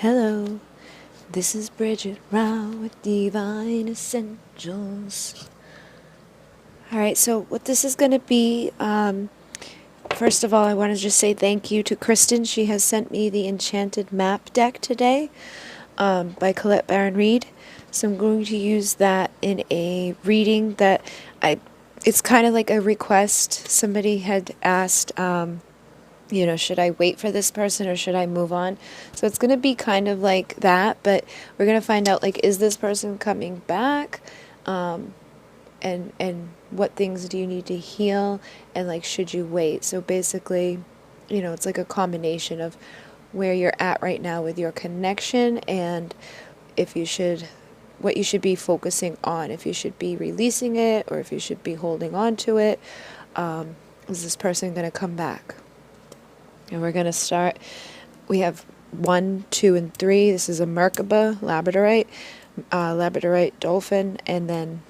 Hello, this is Bridget Round with Divine Essentials. Alright, so what this is going to be, first of all, I want to just say thank you to Kristen. She has sent me the Enchanted Map deck today by Colette Baron Reed. So I'm going to use that in a reading that it's kind of like a request. Somebody had asked, should I wait for this person or should I move on? So it's going to be kind of like that, but we're going to find out, like, is this person coming back? And what things do you need to heal? And, like, should you wait? So basically, it's like a combination of where you're at right now with your connection and what you should be focusing on, if you should be releasing it or if you should be holding on to it. Is this person going to come back? And we're going to start, we have 1, 2, and 3. This is a Merkaba, Labradorite dolphin, and then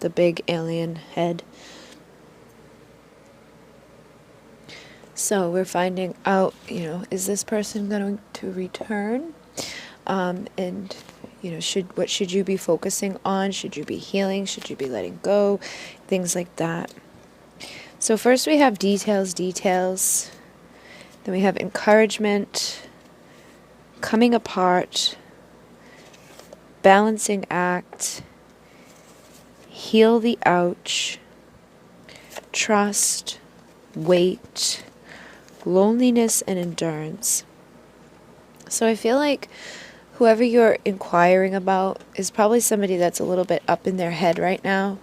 the big alien head. So we're finding out, is this person going to return? And, what should you be focusing on? Should you be healing? Should you be letting go? Things like that. So first we have details. Then we have encouragement, coming apart, balancing act, heal the ouch, trust, wait, loneliness, and endurance. So I feel like whoever you're inquiring about is probably somebody that's a little bit up in their head right now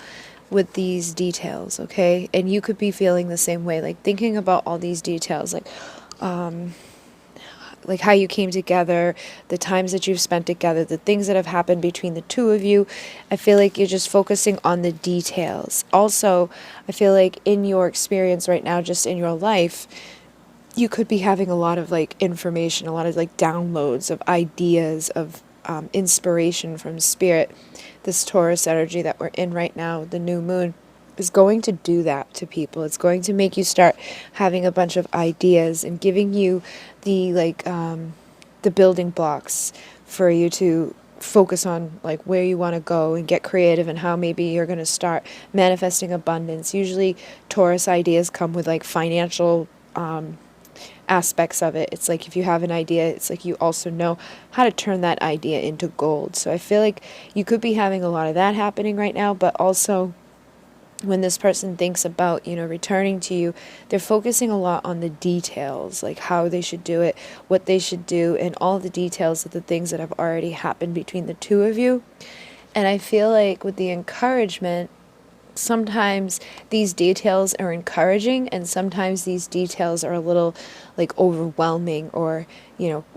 with these details, okay? And you could be feeling the same way, like thinking about all these details, like how you came together, the times that you've spent together, the things that have happened between the two of you. I feel like you're just focusing on the details. Also, I feel like in your experience right now, just in your life, you could be having a lot of like information, a lot of like downloads of ideas, of inspiration from spirit. This Taurus energy that we're in right now, the new moon, is going to do that to people. It's going to make you start having a bunch of ideas and giving you the the building blocks for you to focus on, like where you want to go and get creative and how maybe you're going to start manifesting abundance. Usually Taurus ideas come with like financial aspects of it. It's like if you have an idea, it's like you also know how to turn that idea into gold. So I feel like you could be having a lot of that happening right now, but also when this person thinks about, returning to you, they're focusing a lot on the details, like how they should do it, what they should do, and all the details of the things that have already happened between the two of you. And I feel like with the encouragement, sometimes these details are encouraging and sometimes these details are a little like overwhelming or,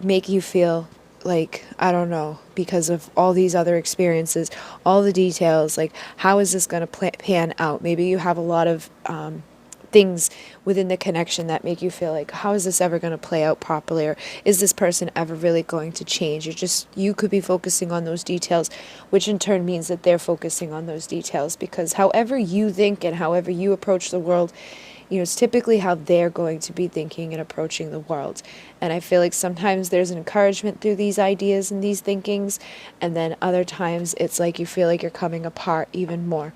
make you feel like, I don't know, because of all these other experiences, all the details, like how is this going to pan out? Maybe you have a lot of things within the connection that make you feel like, how is this ever going to play out properly? Or is this person ever really going to change? You could be focusing on those details, which in turn means that they're focusing on those details, because however you think and however you approach the world, it's typically how they're going to be thinking and approaching the world. And I feel like sometimes there's an encouragement through these ideas and these thinkings, and then other times it's like you feel like you're coming apart even more.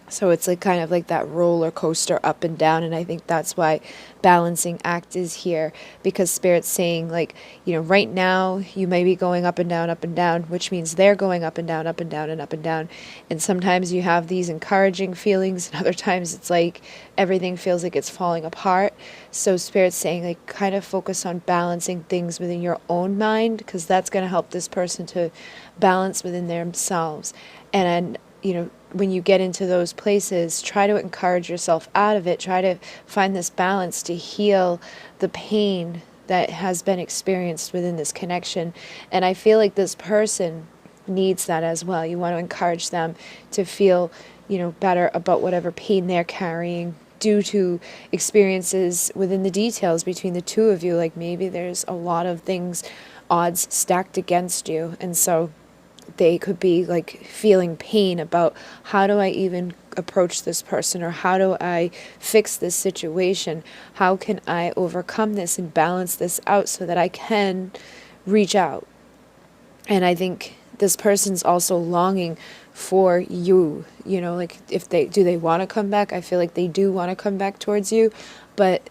So it's like kind of like that roller coaster up and down, and I think that's why balancing act is here, because Spirit's saying, like, right now you may be going up and down, which means they're going up and down, up and down, and up and down. And sometimes you have these encouraging feelings, and other times it's like everything feels like it's falling apart. So Spirit's saying, like, kind of focus on balancing things within your own mind, because that's going to help this person to balance within themselves. And when you get into those places, try to encourage yourself out of it. Try to find this balance to heal the pain that has been experienced within this connection. And I feel like this person needs that as well. You want to encourage them to feel, better about whatever pain they're carrying due to experiences within the details between the two of you. Like maybe there's a lot of things, odds stacked against you. And so they could be like feeling pain about, how do I even approach this person, or how do I fix this situation? How can I overcome this and balance this out so that I can reach out? And I think this person's also longing for you, you know, like if they want to come back? I feel like they do want to come back towards you, but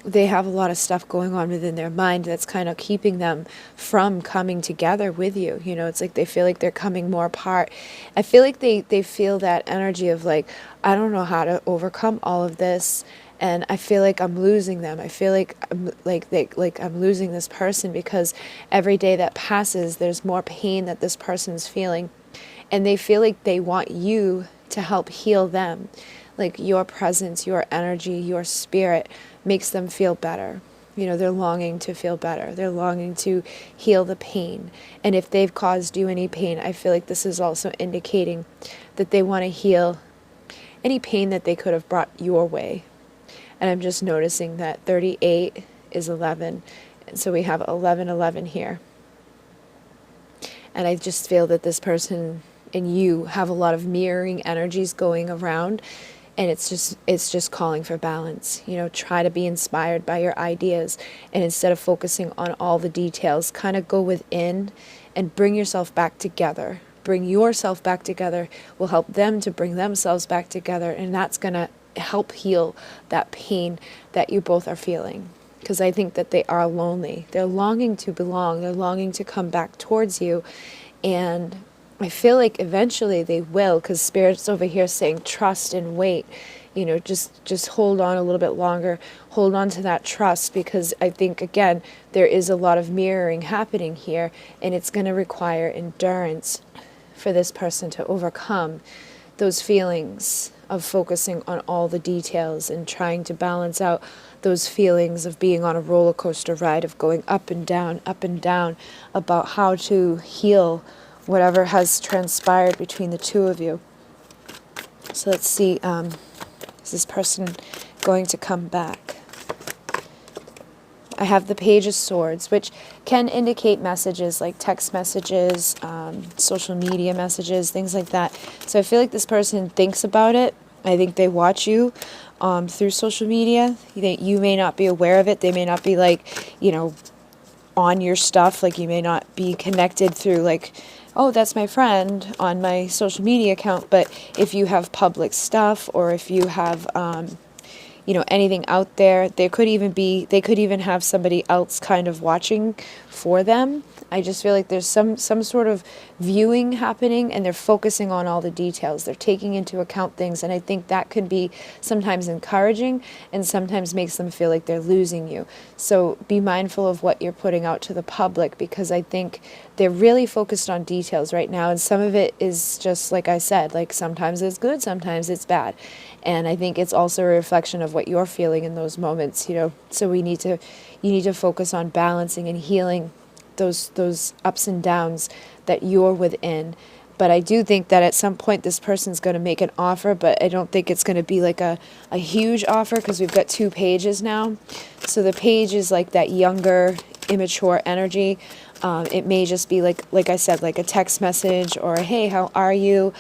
they have a lot of stuff going on within their mind that's kind of keeping them from coming together with you. You know, it's like they feel like they're coming more apart. I feel like they feel that energy of like, I don't know how to overcome all of this, and I feel like I'm losing them. I feel like I'm losing this person, because every day that passes, there's more pain that this person's feeling, and they feel like they want you to help heal them. Like your presence, your energy, your spirit makes them feel better. You know, they're longing to feel better. They're longing to heal the pain. And if they've caused you any pain, I feel like this is also indicating that they want to heal any pain that they could have brought your way. And I'm just noticing that 38 is 11. And so we have 1111 here. And I just feel that this person and you have a lot of mirroring energies going around. And it's just calling for balance. You know, try to be inspired by your ideas, and instead of focusing on all the details, kind of go within and bring yourself back together. Bring yourself back together will help them to bring themselves back together, and that's going to help heal that pain that you both are feeling. Because I think that they are lonely. They're longing to belong. They're longing to come back towards you, and I feel like eventually they will, because Spirit's over here saying trust and wait. You know, just hold on a little bit longer. Hold on to that trust, because I think, again, there is a lot of mirroring happening here, and it's going to require endurance for this person to overcome those feelings of focusing on all the details and trying to balance out those feelings of being on a roller coaster ride, of going up and down, about how to heal whatever has transpired between the two of you. So let's see, is this person going to come back? I have the Page of Swords, which can indicate messages like text messages, social media messages, things like that. So I feel like this person thinks about it. I think they watch you through social media. You may not be aware of it. They may not be like, you know, on your stuff. Like you may not be connected through like, oh, that's my friend on my social media account. But if you have public stuff, or if you have, you know, anything out there, they could even have somebody else kind of watching for them. I just feel like there's some sort of viewing happening, and they're focusing on all the details. They're taking into account things, and I think that could be sometimes encouraging and sometimes makes them feel like they're losing you. So be mindful of what you're putting out to the public, because I think they're really focused on details right now, and some of it is just like I said, like sometimes it's good, sometimes it's bad. And I think it's also a reflection of what you're feeling in those moments, you know. So you need to focus on balancing and healing those ups and downs that you're within. But I do think that at some point this person's going to make an offer, but I don't think it's going to be like a huge offer, because we've got 2 pages now. So the page is like that younger, immature energy. It may just be like I said, like a text message, or a, hey, how are you?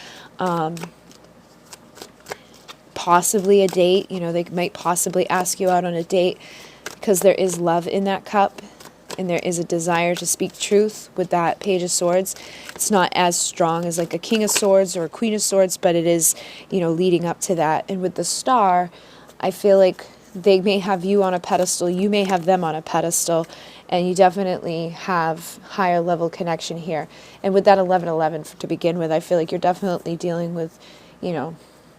Possibly a date. You know, they might possibly ask you out on a date, because there is love in that cup. And there is a desire to speak truth with that Page of Swords. It's not as strong as like a King of Swords or a Queen of Swords, but it is, you know, leading up to that. And with the Star, I feel like they may have you on a pedestal, you may have them on a pedestal, and you definitely have higher level connection here. And with that 1111 to begin with, I feel like you're definitely dealing with, you know,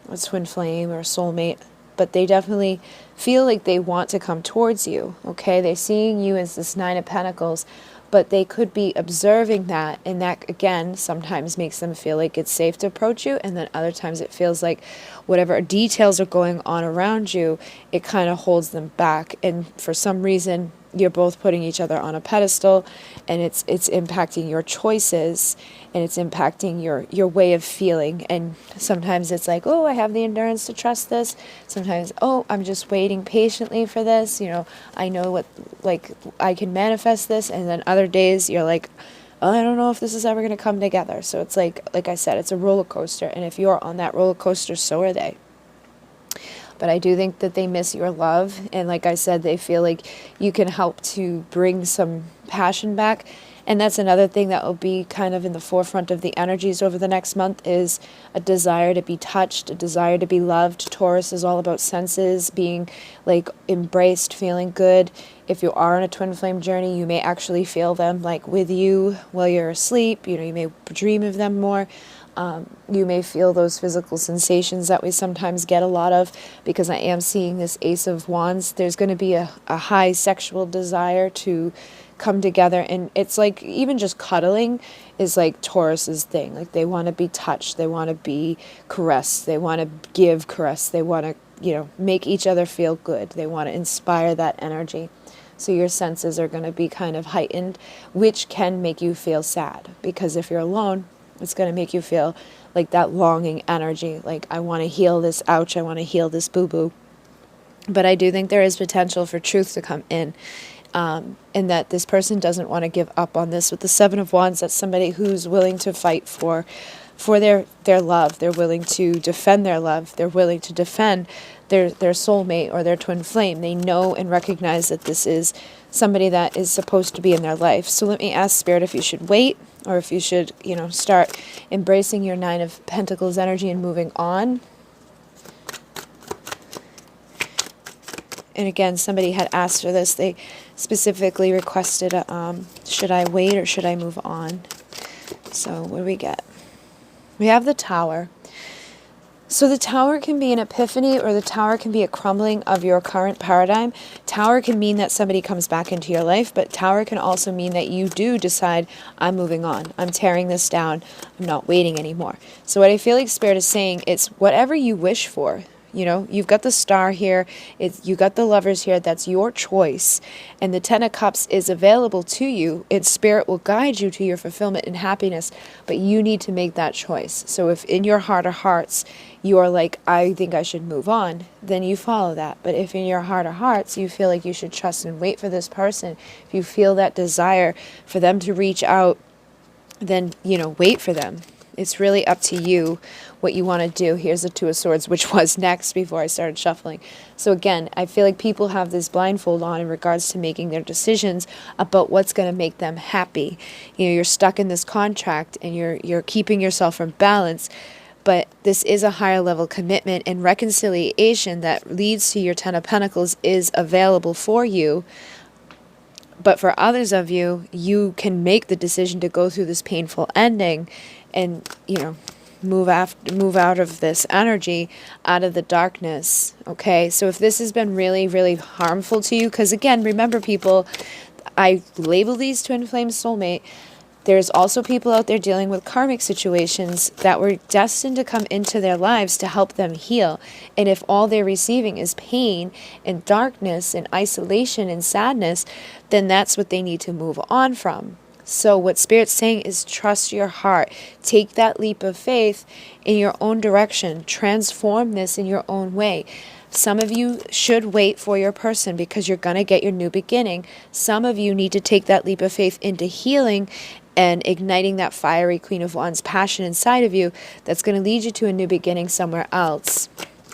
a twin flame or a soulmate. But they definitely feel like they want to come towards you, okay? They're seeing you as this 9 of Pentacles, but they could be observing that, and that, again, sometimes makes them feel like it's safe to approach you, and then other times it feels like whatever details are going on around you, it kind of holds them back, and for some reason, you're both putting each other on a pedestal, and it's impacting your choices, and it's impacting your way of feeling. And sometimes it's like, oh, I have the endurance to trust this. Sometimes, oh, I'm just waiting patiently for this. You know, I know what, like, I can manifest this. And then other days you're like, oh, I don't know if this is ever going to come together. So it's like I said, it's a roller coaster. And if you're on that roller coaster, so are they. But I do think that they miss your love. And like I said, they feel like you can help to bring some passion back. And that's another thing that will be kind of in the forefront of the energies over the next month, is a desire to be touched, a desire to be loved. Taurus is all about senses, being like embraced, feeling good. If you are on a twin flame journey, you may actually feel them like with you while you're asleep. You know, you may dream of them more. You may feel those physical sensations that we sometimes get a lot of, because I am seeing this Ace of Wands. There's going to be a high sexual desire to come together, and it's like even just cuddling is like Taurus's thing. Like they want to be touched, they want to be caressed, they want to give caress, they want to, you know, make each other feel good, they want to inspire that energy. So your senses are going to be kind of heightened, which can make you feel sad, because if you're alone, it's going to make you feel like that longing energy, like I want to heal this, ouch, I want to heal this boo-boo. But I do think there is potential for truth to come in, and that this person doesn't want to give up on this. With the Seven of Wands, that's somebody who's willing to fight for their love. They're willing to defend their love. They're willing to defend their soulmate or their twin flame. They know and recognize that this is somebody that is supposed to be in their life. So let me ask Spirit if you should wait, or if you should, you know, start embracing your Nine of Pentacles energy and moving on. And again, somebody had asked for this. They specifically requested, should I wait or should I move on? So what do we get? We have the Tower. So the Tower can be an epiphany, or the Tower can be a crumbling of your current paradigm. Tower can mean that somebody comes back into your life, but Tower can also mean that you do decide, I'm moving on, I'm tearing this down, I'm not waiting anymore. So what I feel like Spirit is saying, it's whatever you wish for. You know, you've got the Star here, you got the Lovers here, that's your choice. And the Ten of Cups is available to you, and Spirit will guide you to your fulfillment and happiness, but you need to make that choice. So if in your heart of hearts, you are like, I think I should move on, then you follow that. But if in your heart of hearts, you feel like you should trust and wait for this person, if you feel that desire for them to reach out, then, you know, wait for them. It's really up to you what you want to do. Here's the Two of Swords, which was next before I started shuffling. So again, I feel like people have this blindfold on in regards to making their decisions about what's going to make them happy. You know, you're stuck in this contract and you're keeping yourself from balance. But this is a higher level commitment, and reconciliation that leads to your Ten of Pentacles is available for you. But for others of you, you can make the decision to go through this painful ending and, you know, move out of this energy, out of the darkness. Okay, so if this has been really, really harmful to you, because again, remember people, I label these twin flame soulmate. There's also people out there dealing with karmic situations that were destined to come into their lives to help them heal. And if all they're receiving is pain and darkness and isolation and sadness, then that's what they need to move on from. So what Spirit's saying is trust your heart. Take that leap of faith in your own direction. Transform this in your own way. Some of you should wait for your person because you're going to get your new beginning. Some of you need to take that leap of faith into healing and igniting that fiery Queen of Wands passion inside of you that's going to lead you to a new beginning somewhere else.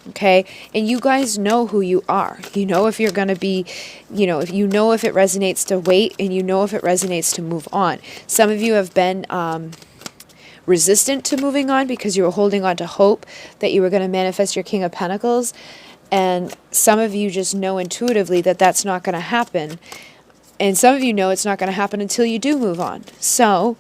Okay, and you guys know who you are. You know if you're going to be, you know, if it resonates to wait, and you know if it resonates to move on. Some of you have been resistant to moving on because you were holding on to hope that you were going to manifest your King of Pentacles. And some of you just know intuitively that that's not going to happen. And some of you know it's not going to happen until you do move on. So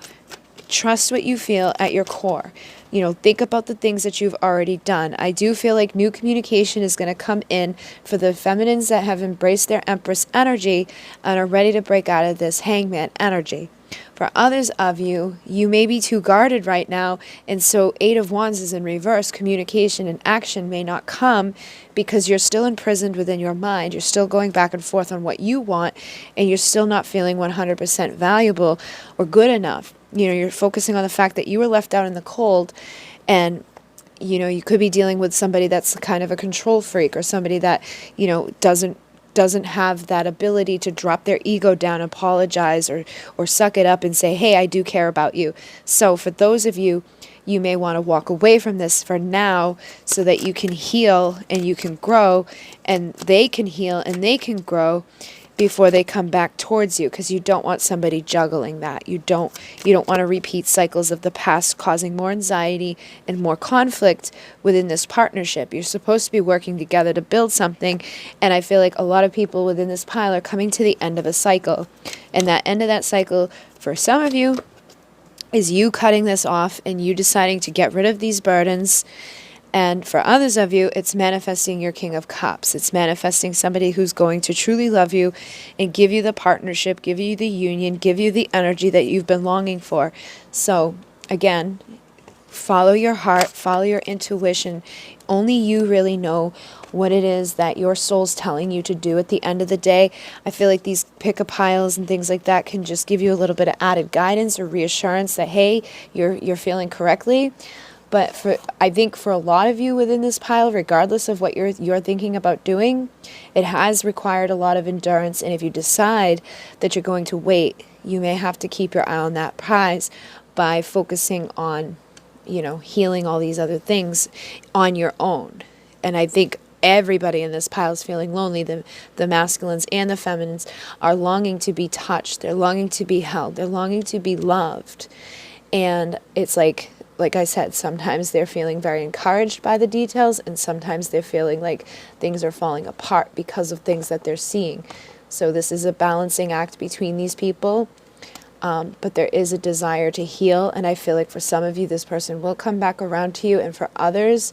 trust what you feel at your core. You know, think about the things that you've already done. I do feel like new communication is going to come in for the feminines that have embraced their Empress energy and are ready to break out of this Hangman energy. For others of you, you may be too guarded right now, and so Eight of Wands is in reverse. Communication and action may not come because you're still imprisoned within your mind. You're still going back and forth on what you want, and you're still not feeling 100% valuable or good enough. You know, you're focusing on the fact that you were left out in the cold, and you know, you could be dealing with somebody that's kind of a control freak, or somebody that, you know, doesn't have that ability to drop their ego down, apologize, or suck it up and say, hey, I do care about you. So for those of you, you may want to walk away from this for now so that you can heal and you can grow, and they can heal and they can grow. before they come back towards you, because you don't want somebody juggling that. You don't want to repeat cycles of the past, causing more anxiety and more conflict within this partnership. You're supposed to be working together to build something, and I feel like a lot of people within this pile are coming to the end of a cycle. And that end of that cycle, for some of you, is you cutting this off and you deciding to get rid of these burdens. And for others of you, it's manifesting your King of Cups. It's manifesting somebody who's going to truly love you and give you the partnership, give you the union, give you the energy that you've been longing for. So again, follow your heart, follow your intuition. Only you really know what it is that your soul's telling you to do at the end of the day. I feel like these pick-a-piles and things like that can just give you a little bit of added guidance or reassurance that, hey, you're feeling correctly. But I think for a lot of you within this pile, regardless of what you're thinking about doing, it has required a lot of endurance. And if you decide that you're going to wait, you may have to keep your eye on that prize by focusing on, healing all these other things on your own. And I think everybody in this pile is feeling lonely. The masculines and the feminines are longing to be touched. They're longing to be held. They're longing to be loved. And it's like I said, sometimes they're feeling very encouraged by the details, and sometimes they're feeling like things are falling apart because of things that they're seeing. So this is a balancing act between these people, but there is a desire to heal, and I feel like for some of you, this person will come back around to you, and for others,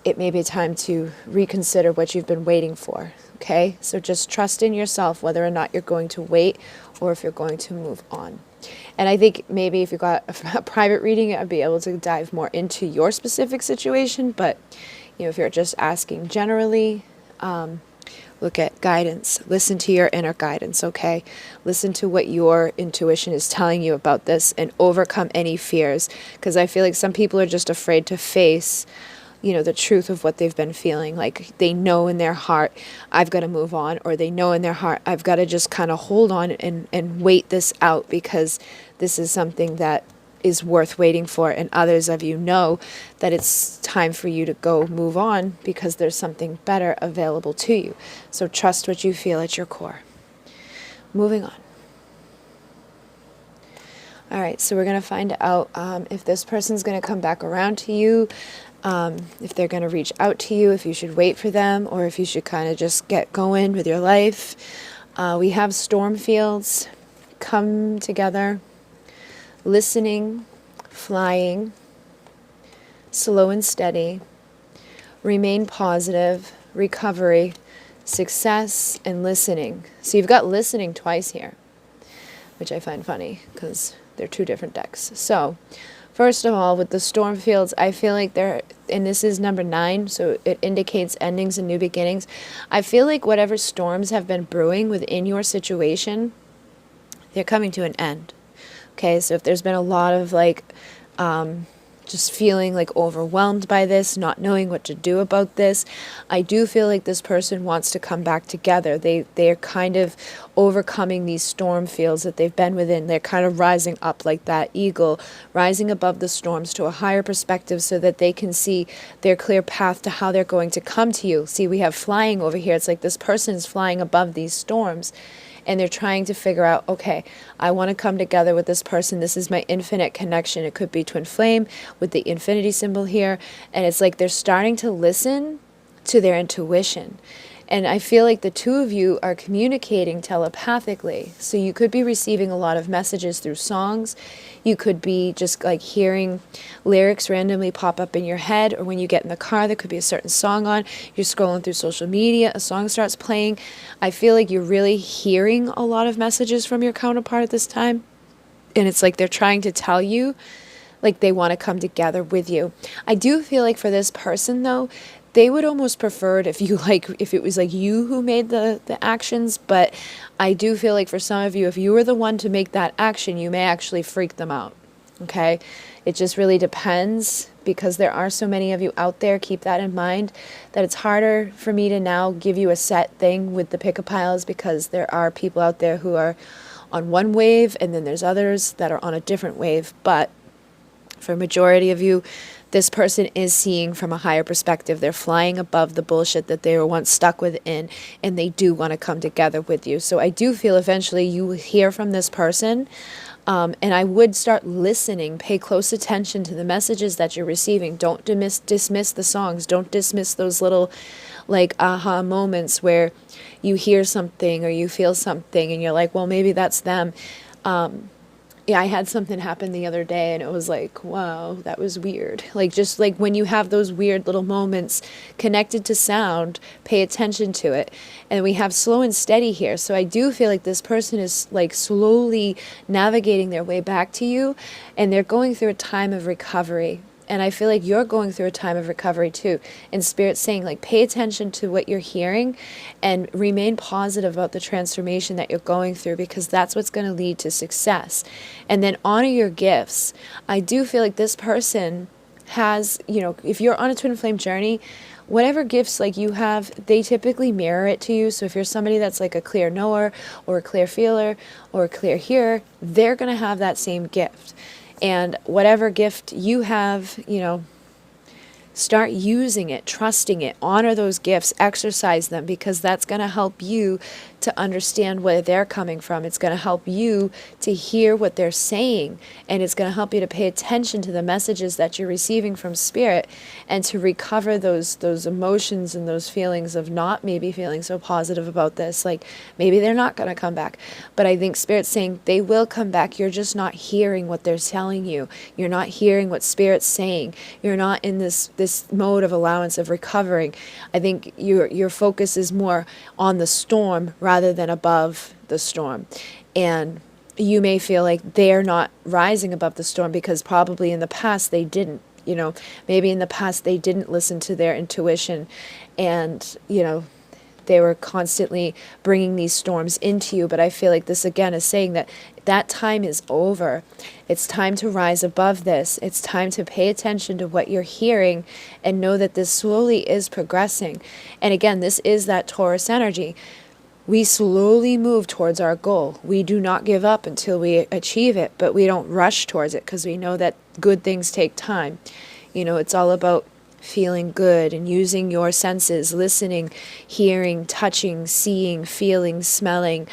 it may be time to reconsider what you've been waiting for, okay? So just trust in yourself whether or not you're going to wait or if you're going to move on. And I think maybe if you got a private reading, I'd be able to dive more into your specific situation. But, if you're just asking generally, look at guidance. Listen to your inner guidance, okay? Listen to what your intuition is telling you about this and overcome any fears. Because I feel like some people are just afraid to face the truth of what they've been feeling. Like they know in their heart, I've got to move on, or they know in their heart, I've got to just kind of hold on and wait this out because this is something that is worth waiting for. And others of you know that it's time for you to go move on because there's something better available to you. So trust what you feel at your core. Moving on. All right, so we're going to find out if this person's going to come back around to you, if they're going to reach out to you, if you should wait for them, or if you should kind of just get going with your life. We have storm fields, come together, listening, flying, slow and steady, remain positive, recovery, success, and listening. So you've got listening twice here, which I find funny because they're two different decks. So first of all, with the storm fields, I feel like and this is number 9, so it indicates endings and new beginnings. I feel like whatever storms have been brewing within your situation, they're coming to an end. Okay, so if there's been a lot of just feeling like overwhelmed by this, not knowing what to do about this, I do feel like this person wants to come back together. They're kind of overcoming these storm fields that they've been within. They're kind of rising up like that eagle, rising above the storms to a higher perspective so that they can see their clear path to how they're going to come to you. See, we have flying over here. It's like this person is flying above these storms. And they're trying to figure out, okay, I want to come together with this person. This is my infinite connection. It could be twin flame with the infinity symbol here. And it's like they're starting to listen to their intuition. And I feel like the two of you are communicating telepathically. So you could be receiving a lot of messages through songs. You could be just like hearing lyrics randomly pop up in your head, or when you get in the car, there could be a certain song on. You're scrolling through social media, a song starts playing. I feel like you're really hearing a lot of messages from your counterpart at this time. And it's like they're trying to tell you, like they want to come together with you. I do feel like for this person though, they would almost prefer it if it was like you who made the actions, but I do feel like for some of you, if you were the one to make that action, you may actually freak them out, okay? It just really depends, because there are so many of you out there. Keep that in mind, that it's harder for me to now give you a set thing with the pick-a-piles, because there are people out there who are on one wave, and then there's others that are on a different wave, but for a majority of you, this person is seeing from a higher perspective. They're flying above the bullshit that they were once stuck within, and they do want to come together with you. So I do feel eventually you will hear from this person. And I would start listening, pay close attention to the messages that you're receiving. Don't dismiss the songs. Don't dismiss those little like aha moments where you hear something or you feel something and you're like, well, maybe that's them. Yeah, I had something happen the other day and it was like, wow, that was weird. Like, just like when you have those weird little moments connected to sound, pay attention to it. And we have slow and steady here. So I do feel like this person is like slowly navigating their way back to you, and they're going through a time of recovery. And I feel like you're going through a time of recovery too. And Spirit's saying, like, pay attention to what you're hearing and remain positive about the transformation that you're going through, because that's what's going to lead to success. And then honor your gifts. I do feel like this person has, you know, if you're on a twin flame journey, whatever gifts like you have, they typically mirror it to you. So if you're somebody that's like a clear knower or a clear feeler or a clear hearer, they're going to have that same gift. And whatever gift you have, you know, start using it, trusting it, honor those gifts, exercise them, because that's going to help you to understand where they're coming from. It's going to help you to hear what they're saying, and it's going to help you to pay attention to the messages that you're receiving from Spirit, and to recover those emotions and those feelings of not maybe feeling so positive about this. Like, maybe they're not going to come back, but I think Spirit's saying they will come back. You're just not hearing what they're telling you. You're not hearing what Spirit's saying. You're not in this mode of allowance, of recovering. I think your focus is more on the storm rather than above the storm. And you may feel like they're not rising above the storm because probably in the past they didn't. You know, maybe in the past they didn't listen to their intuition, and, you know, they were constantly bringing these storms into you. But I feel like this again is saying that that time is over. It's time to rise above this. It's time to pay attention to what you're hearing and know that this slowly is progressing. And again, this is that Taurus energy. We slowly move towards our goal. We do not give up until we achieve it, but we don't rush towards it because we know that good things take time. You know, it's all about feeling good and using your senses, listening, hearing, touching, seeing, feeling, smelling,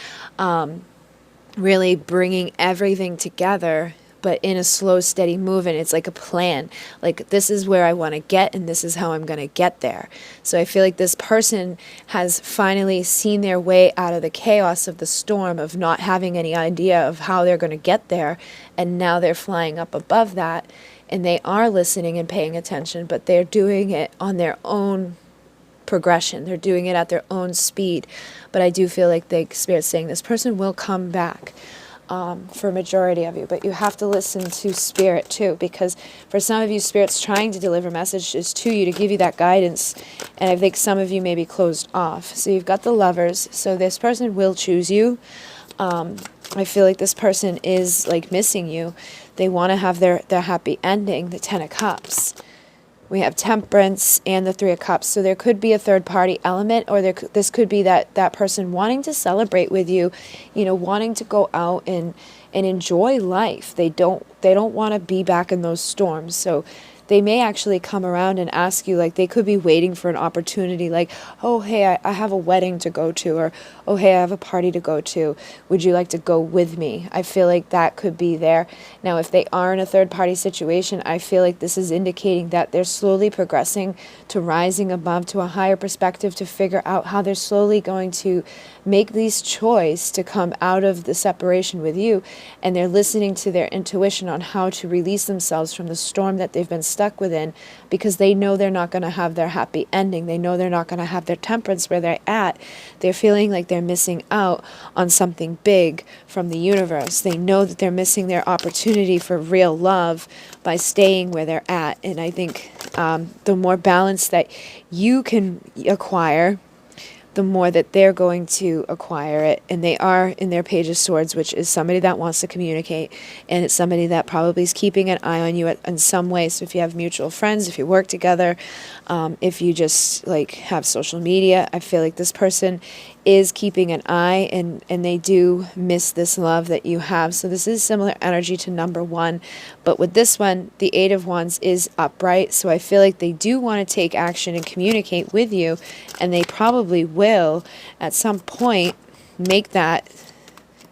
really bringing everything together, but in a slow, steady movement. It's like a plan. Like, this is where I want to get, and this is how I'm going to get there. So I feel like this person has finally seen their way out of the chaos of the storm, of not having any idea of how they're going to get there, and now they're flying up above that, and they are listening and paying attention, but they're doing it on their own progression. They're doing it at their own speed. But I do feel like the Spirit's saying this person will come back for a majority of you. But you have to listen to Spirit too, because for some of you, Spirit's trying to deliver messages to you to give you that guidance. And I think some of you may be closed off. So you've got the Lovers. So this person will choose you. I feel like this person is like missing you. They want to have their happy ending, the 10 of Cups. We have Temperance and the 3 of Cups. So there could be a third party element, or this could be that person wanting to celebrate with you, you know, wanting to go out and enjoy life. They don't want to be back in those storms. So they may actually come around and ask you, like, they could be waiting for an opportunity, like, oh, hey, I have a wedding to go to, or, oh, hey, I have a party to go to. Would you like to go with me? I feel like that could be there. Now, if they are in a third-party situation, I feel like this is indicating that they're slowly progressing to rising above, to a higher perspective, to figure out how they're slowly going to make these choice to come out of the separation with you, and they're listening to their intuition on how to release themselves from the storm that they've been stuck within, because they know they're not going to have their happy ending. They know they're not going to have their temperance where they're at. They're feeling like they're missing out on something big from the universe. They know that they're missing their opportunity for real love by staying where they're at. And I think the more balance that you can acquire, the more that they're going to acquire it. And they are in their Page of Swords, which is somebody that wants to communicate. And it's somebody that probably is keeping an eye on you in some way. So if you have mutual friends, if you work together, if you just like have social media, I feel like this person is keeping an eye, and they do miss this love that you have. So this is similar energy to number 1, but with this one, the 8 of Wands is upright. So I feel like they do want to take action and communicate with you, and they probably will at some point make that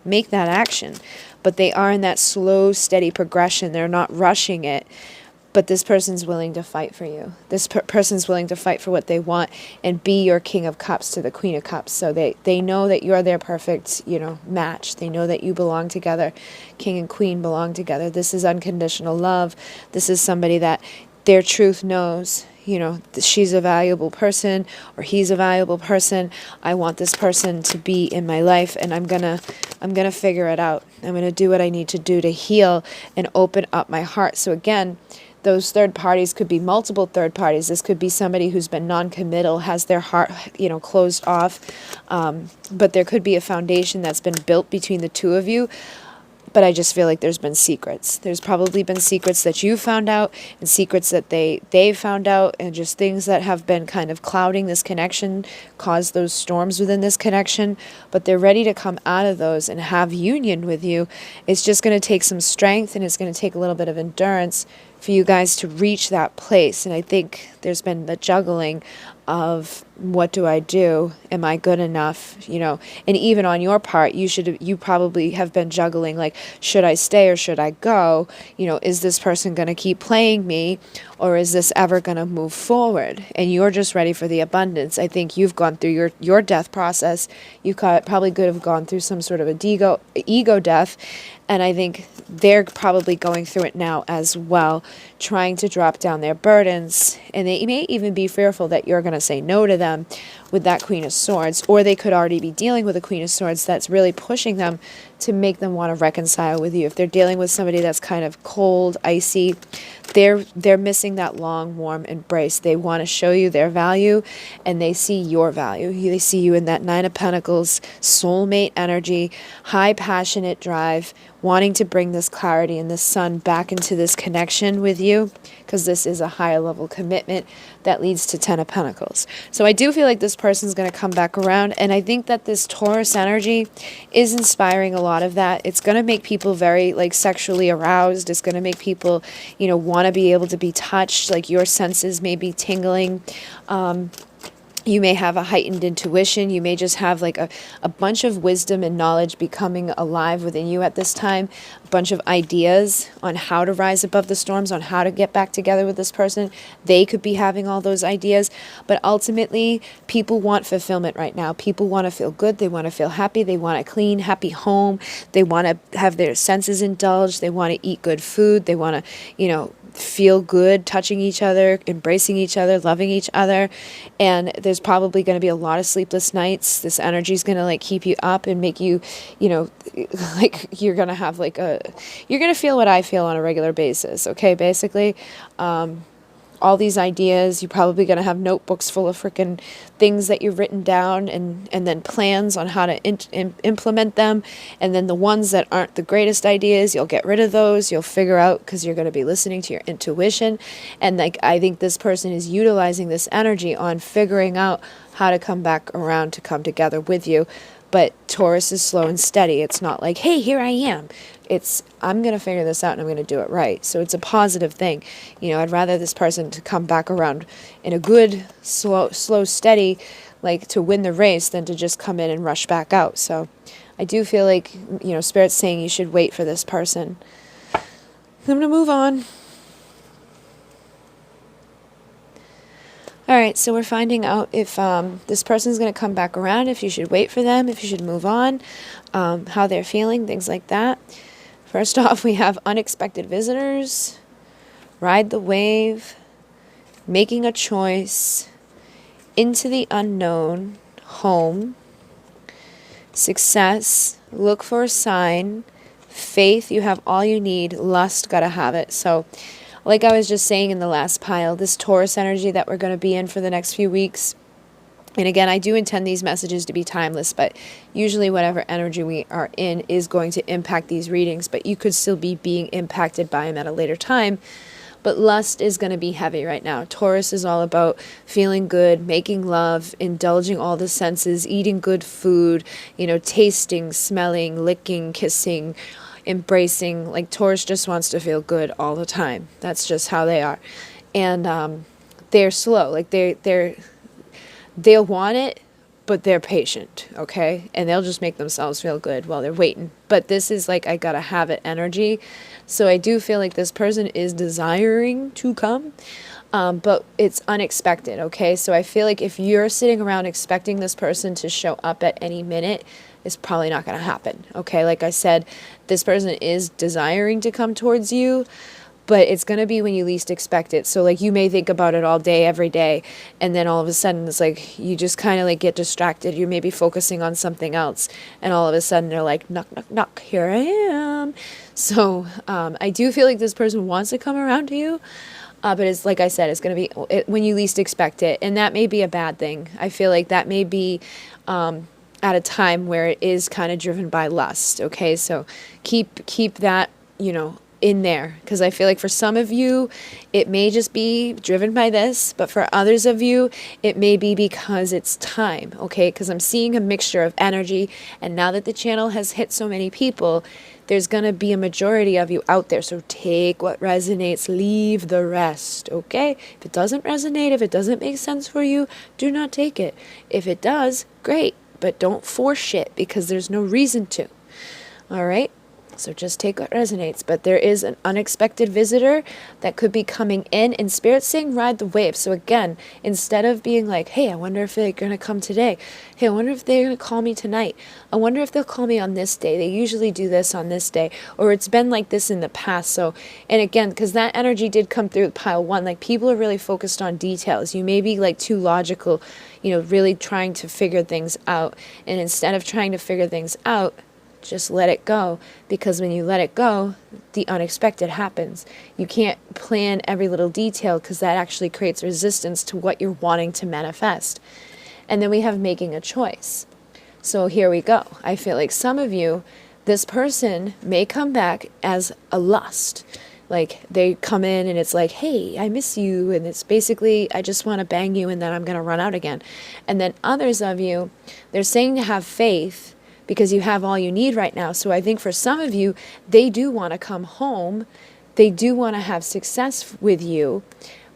action. But they are in that slow, steady progression. They're not rushing it. But this person's willing to fight for you. This person's willing to fight for what they want and be your King of Cups to the Queen of Cups. So they know that you're their perfect, match. They know that you belong together. King and Queen belong together. This is unconditional love. This is somebody that their truth knows, she's a valuable person or he's a valuable person. I want this person to be in my life, and I'm gonna figure it out. I'm gonna do what I need to do to heal and open up my heart. So again, those third parties could be multiple third parties. This could be somebody who's been non-committal, has their heart, closed off. But there could be a foundation that's been built between the two of you. But I just feel like there's been secrets. There's probably been secrets that you found out, and secrets that they found out, and just things that have been kind of clouding this connection, caused those storms within this connection. But they're ready to come out of those and have union with you. It's just going to take some strength, and it's going to take a little bit of endurance for you guys to reach that place. And I think there's been the juggling of, what do I do? Am I good enough? And even on your part, you probably have been juggling, like, should I stay or should I go? Is this person going to keep playing me, or is this ever going to move forward? And you're just ready for the abundance. I think you've gone through your death process. You probably could have gone through some sort of ego death. And I think they're probably going through it now as well, trying to drop down their burdens. And they may even be fearful that you're going to say no to them with that Queen of Swords. Or they could already be dealing with a Queen of Swords that's really pushing them to make them want to reconcile with you. If they're dealing with somebody that's kind of cold, icy, they're missing that long, warm embrace. They want to show you their value, and they see your value. They see you in that 9 of Pentacles, soulmate energy, high passionate drive, wanting to bring this clarity and this sun back into this connection with you, because this is a higher level commitment that leads to 10 of Pentacles. So I do feel like this person's going to come back around, and I think that this Taurus energy is inspiring a lot of that. It's going to make people very, like, sexually aroused. It's going to make people, want to be able to be touched, like your senses may be tingling. You may have a heightened intuition. You may just have like a bunch of wisdom and knowledge becoming alive within you at this time. A bunch of ideas on how to rise above the storms, on how to get back together with this person. They could be having all those ideas. But ultimately, people want fulfillment right now. People want to feel good. They want to feel happy. They want a clean, happy home. They want to have their senses indulged. They want to eat good food. They want to, feel good, touching each other, embracing each other, loving each other. And there's probably going to be a lot of sleepless nights. This energy is going to keep you up and make you, you're going to have you're going to feel what I feel on a regular basis. Okay. Basically, all these ideas, you're probably going to have notebooks full of freaking things that you've written down, and then plans on how to implement them. And then the ones that aren't the greatest ideas, you'll get rid of those. You'll figure out, because you're going to be listening to your intuition. And I think this person is utilizing this energy on figuring out how to come back around to come together with you. But Taurus is slow and steady. It's not like, hey, here I am. It's, I'm going to figure this out and I'm going to do it right. So it's a positive thing. I'd rather this person to come back around in a good, slow, steady, to win the race, than to just come in and rush back out. So I do feel like, Spirit's saying you should wait for this person. I'm going to move on. All right, so we're finding out if this person's going to come back around, if you should wait for them, if you should move on, how they're feeling, things like that. First off, we have unexpected visitors, ride the wave, making a choice, into the unknown, home, success, look for a sign, faith, you have all you need, lust, gotta have it. So like I was just saying in the last pile, this Taurus energy that we're going to be in for the next few weeks. And again, I do intend these messages to be timeless, but usually whatever energy we are in is going to impact these readings, but you could still be being impacted by them at a later time. But lust is going to be heavy right now. Taurus is all about feeling good, making love, indulging all the senses, eating good food, tasting, smelling, licking, kissing, embracing. Like Taurus just wants to feel good all the time. That's just how they are. And they're slow. Like they'll want it, but they're patient, okay? And they'll just make themselves feel good while they're waiting. But this is like, I gotta have it energy. So I do feel like this person is desiring to come, but it's unexpected, okay? So I feel like if you're sitting around expecting this person to show up at any minute, it's probably not gonna happen, okay? Like I said, this person is desiring to come towards you, but it's going to be when you least expect it. So like you may think about it all day, every day, and then all of a sudden it's like you just kind of like get distracted. You may be focusing on something else, and all of a sudden they're like, knock, knock, knock, here I am. So I do feel like this person wants to come around to you, but it's like I said, it's going to be when you least expect it, and that may be a bad thing. I feel like that may be at a time where it is kind of driven by lust, okay? So keep that, in there, because I feel like for some of you it may just be driven by this, but for others of you it may be because it's time, okay? Because I'm seeing a mixture of energy, and now that the channel has hit so many people, there's going to be a majority of you out there. So take what resonates, leave the rest, okay? If it doesn't resonate, if it doesn't make sense for you, do not take it. If it does, great, but don't force shit, because there's no reason to. All right? So just take what resonates. But there is an unexpected visitor that could be coming in, and Spirit's saying ride the wave. So again, instead of being like, hey, I wonder if they're going to come today. Hey, I wonder if they're going to call me tonight. I wonder if they'll call me on this day. They usually do this on this day. Or it's been like this in the past. So, and again, because that energy did come through pile one, like people are really focused on details. You may be like too logical, really trying to figure things out. And instead of trying to figure things out, just let it go, because when you let it go, the unexpected happens. You can't plan every little detail, because that actually creates resistance to what you're wanting to manifest. And then we have making a choice. So here we go. I feel like some of you, this person may come back as a lust. Like they come in and it's like, hey, I miss you. And it's basically, I just want to bang you and then I'm going to run out again. And then others of you, they're saying to have faith, because you have all you need right now. So I think for some of you, they do want to come home. They do want to have success with you.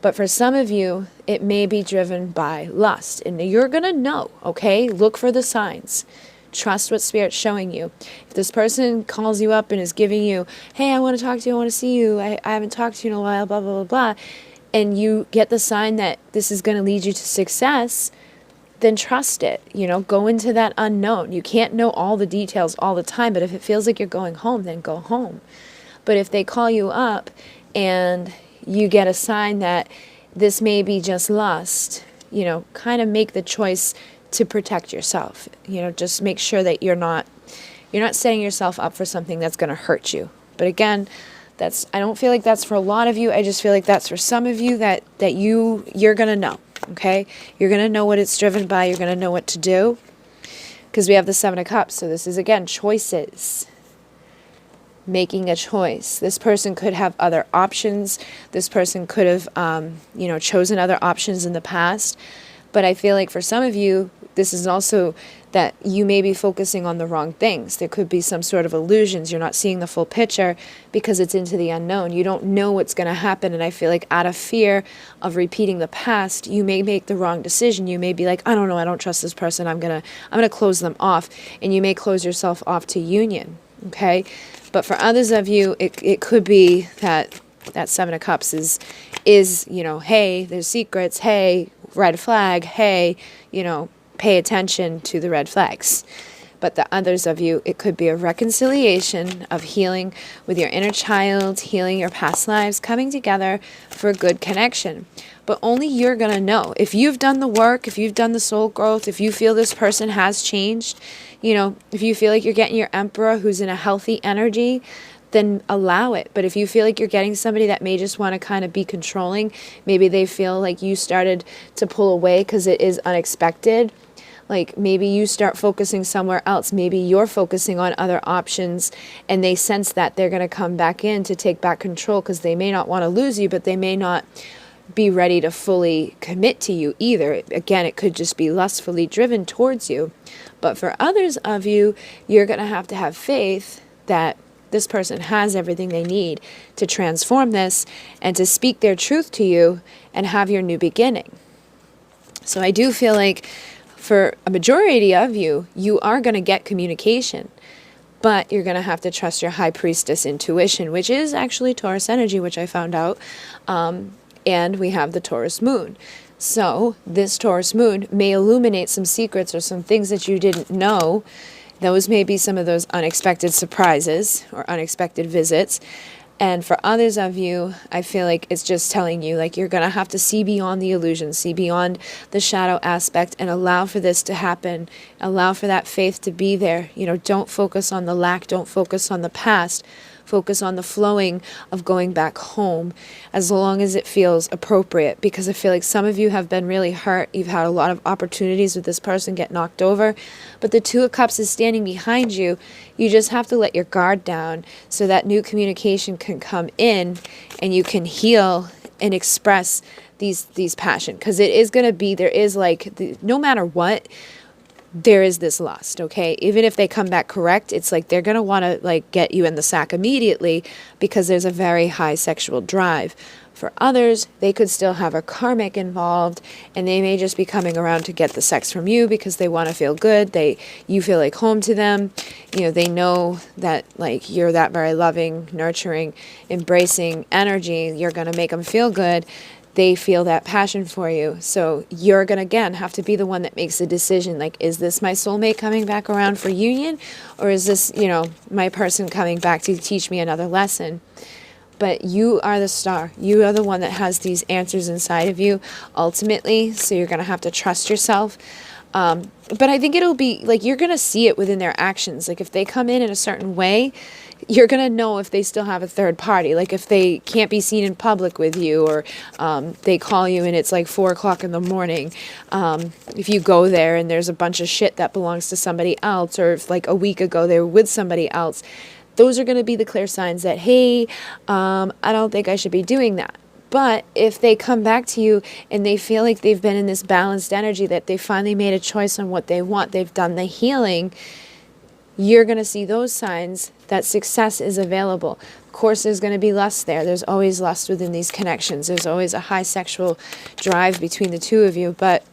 But for some of you, it may be driven by lust. And you're going to know, okay? Look for the signs. Trust what Spirit's showing you. If this person calls you up and is giving you, hey, I want to talk to you, I want to see you, I haven't talked to you in a while, blah, blah, blah, blah, and you get the sign that this is going to lead you to success, then trust it. Go into that unknown. You can't know all the details all the time, but if it feels like you're going home, then go home. But if they call you up and you get a sign that this may be just lust, kind of make the choice to protect yourself. Just make sure that you're not setting yourself up for something that's going to hurt you. But again, I don't feel like that's for a lot of you. I just feel like that's for some of you that you're going to know. Okay, you're going to know what it's driven by. You're going to know what to do, because we have the Seven of Cups. So this is, again, choices, making a choice. This person could have other options. This person could have, chosen other options in the past. But I feel like for some of you, this is also that you may be focusing on the wrong things. There could be some sort of illusions. You're not seeing the full picture because it's into the unknown. You don't know what's going to happen. And I feel like out of fear of repeating the past, you may make the wrong decision. You may be like, I don't know, I don't trust this person. I'm going to close them off. And you may close yourself off to union. Okay. But for others of you, it could be that Seven of Cups is, hey, there's secrets. Hey, red flag. Hey, pay attention to the red flags. But the others of you, it could be a reconciliation of healing with your inner child, healing your past lives, coming together for a good connection. But only you're going to know. If you've done the work, if you've done the soul growth, if you feel this person has changed, if you feel like you're getting your emperor who's in a healthy energy, then allow it. But if you feel like you're getting somebody that may just want to kind of be controlling, maybe they feel like you started to pull away because it is unexpected, Like maybe you start focusing somewhere else. Maybe you're focusing on other options, and they sense that they're going to come back in to take back control, because they may not want to lose you, but they may not be ready to fully commit to you either. Again, it could just be lustfully driven towards you. But for others of you, you're going to have faith that this person has everything they need to transform this and to speak their truth to you and have your new beginning. So I do feel like for a majority of you, you are going to get communication, but you're going to have to trust your high priestess intuition, which is actually Taurus energy, which I found out. And we have the Taurus moon. So this Taurus moon may illuminate some secrets or some things that you didn't know. Those may be some of those unexpected surprises or unexpected visits. And for others of you, I feel like it's just telling you, like, you're going to have to see beyond the illusion, see beyond the shadow aspect, and allow for this to happen. Allow for that faith to be there. You know, don't focus on the lack. Don't focus on the past. Focus on the flowing of going back home, as long as it feels appropriate. Because I feel like some of you have been really hurt. You've had a lot of opportunities with this person get knocked over. But the Two of Cups is standing behind you. You just have to let your guard down so that new communication can come in and you can heal and express these passion. Because it is going to be, there is like, no matter what, there is this lust, okay? Even if they come back correct, it's like they're going to want to like get you in the sack immediately, because there's a very high sexual drive. For others, they could still have a karmic involved, and they may just be coming around to get the sex from you because they want to feel good. You feel like home to them. You know, they know that like you're that very loving, nurturing, embracing energy. You're going to make them feel good. They feel that passion for you. So you're going to, again, have to be the one that makes the decision. Like, is this my soulmate coming back around for union? Or is this, you know, my person coming back to teach me another lesson? But you are the star. You are the one that has these answers inside of you, ultimately. So you're going to have to trust yourself. But I think it'll be, like, you're going to see it within their actions. Like, if they come in a certain way, you're going to know if they still have a third party. Like if they can't be seen in public with you, or they call you and it's like 4 o'clock in the morning. If you go there and there's a bunch of shit that belongs to somebody else, or if like a week ago they were with somebody else, those are going to be the clear signs that, hey, I don't think I should be doing that. But if they come back to you and they feel like they've been in this balanced energy, that they finally made a choice on what they want, they've done the healing, you're going to see those signs that success is available. Of course, there's going to be lust there. There's always lust within these connections. There's always a high sexual drive between the two of you. But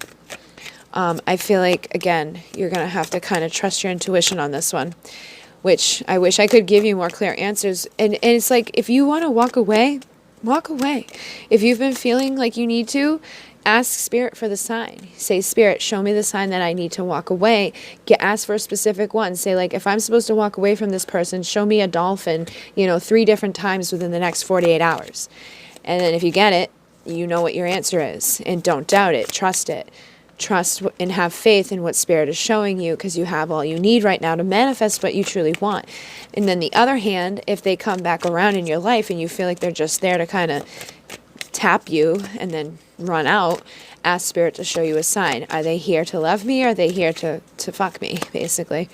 I feel like, again, you're going to have to kind of trust your intuition on this one, which I wish I could give you more clear answers. And it's like, if you want to walk away, walk away. If you've been feeling like you need to, ask Spirit for the sign. Say, Spirit, show me the sign that I need to walk away. Ask for a specific one. Say, like, if I'm supposed to walk away from this person, show me a dolphin, 3 different times within the next 48 hours. And then if you get it, you know what your answer is. And don't doubt it. Trust it. Trust and have faith in what Spirit is showing you, because you have all you need right now to manifest what you truly want. And then the other hand, if they come back around in your life and you feel like they're just there to kind of tap you and then run out, ask Spirit to show you a sign. Are they here to love me, or are they here to fuck me, basically?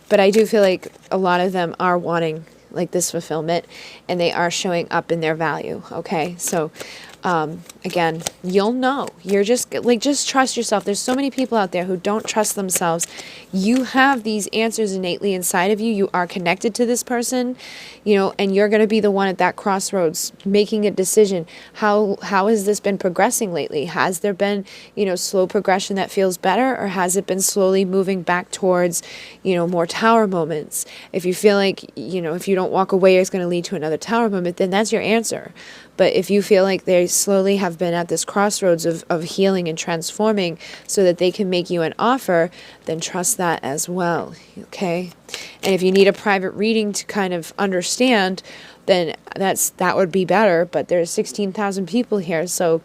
But I do feel like a lot of them are wanting like this fulfillment, and they are showing up in their value, okay? So again, you'll know. You're just trust yourself. There's so many people out there who don't trust themselves. You have these answers innately inside of you. You are connected to this person, and you're going to be the one at that crossroads making a decision. How has this been progressing lately? Has there been, slow progression that feels better, or has it been slowly moving back towards, more tower moments? If you feel like, if you don't walk away, it's going to lead to another tower moment, then that's your answer. But if you feel like they slowly have been at this crossroads of healing and transforming so that they can make you an offer, then trust that as well, okay? And if you need a private reading to kind of understand, then that would be better. But there's 16,000 people here, so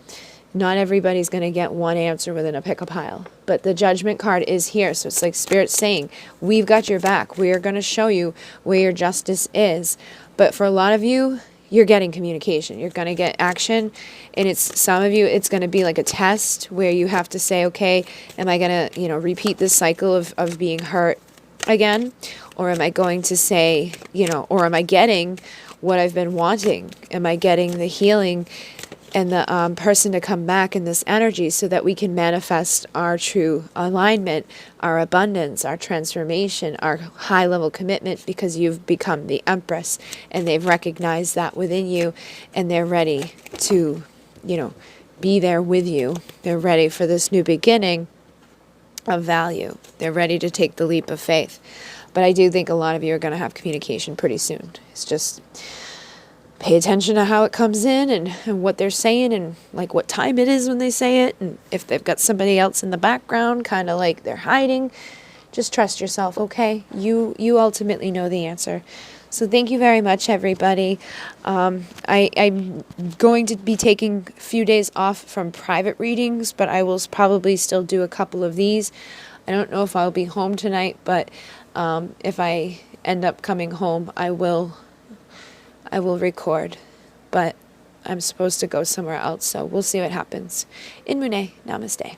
not everybody's going to get one answer within a pick-a pile. But the Judgment card is here, so it's like Spirit saying, we've got your back. We are going to show you where your justice is. But for a lot of you, you're getting communication. You're going to get action. And it's, some of you, it's going to be like a test where you have to say, okay, am I going to, repeat this cycle of being hurt again? Or am I going to say, or am I getting what I've been wanting? Am I getting the healing and the person to come back in this energy so that we can manifest our true alignment, our abundance, our transformation, our high level commitment, because you've become the Empress and they've recognized that within you and they're ready to, be there with you. They're ready for this new beginning of value. They're ready to take the leap of faith. But I do think a lot of you are going to have communication pretty soon. It's just pay attention to how it comes in and what they're saying and like what time it is when they say it. And if they've got somebody else in the background, kind of like they're hiding, just trust yourself, okay? You ultimately know the answer. So thank you very much, everybody. I'm going to be taking a few days off from private readings, but I will probably still do a couple of these. I don't know if I'll be home tonight, but if I end up coming home, I will record, but I'm supposed to go somewhere else, so we'll see what happens. In Mune, namaste.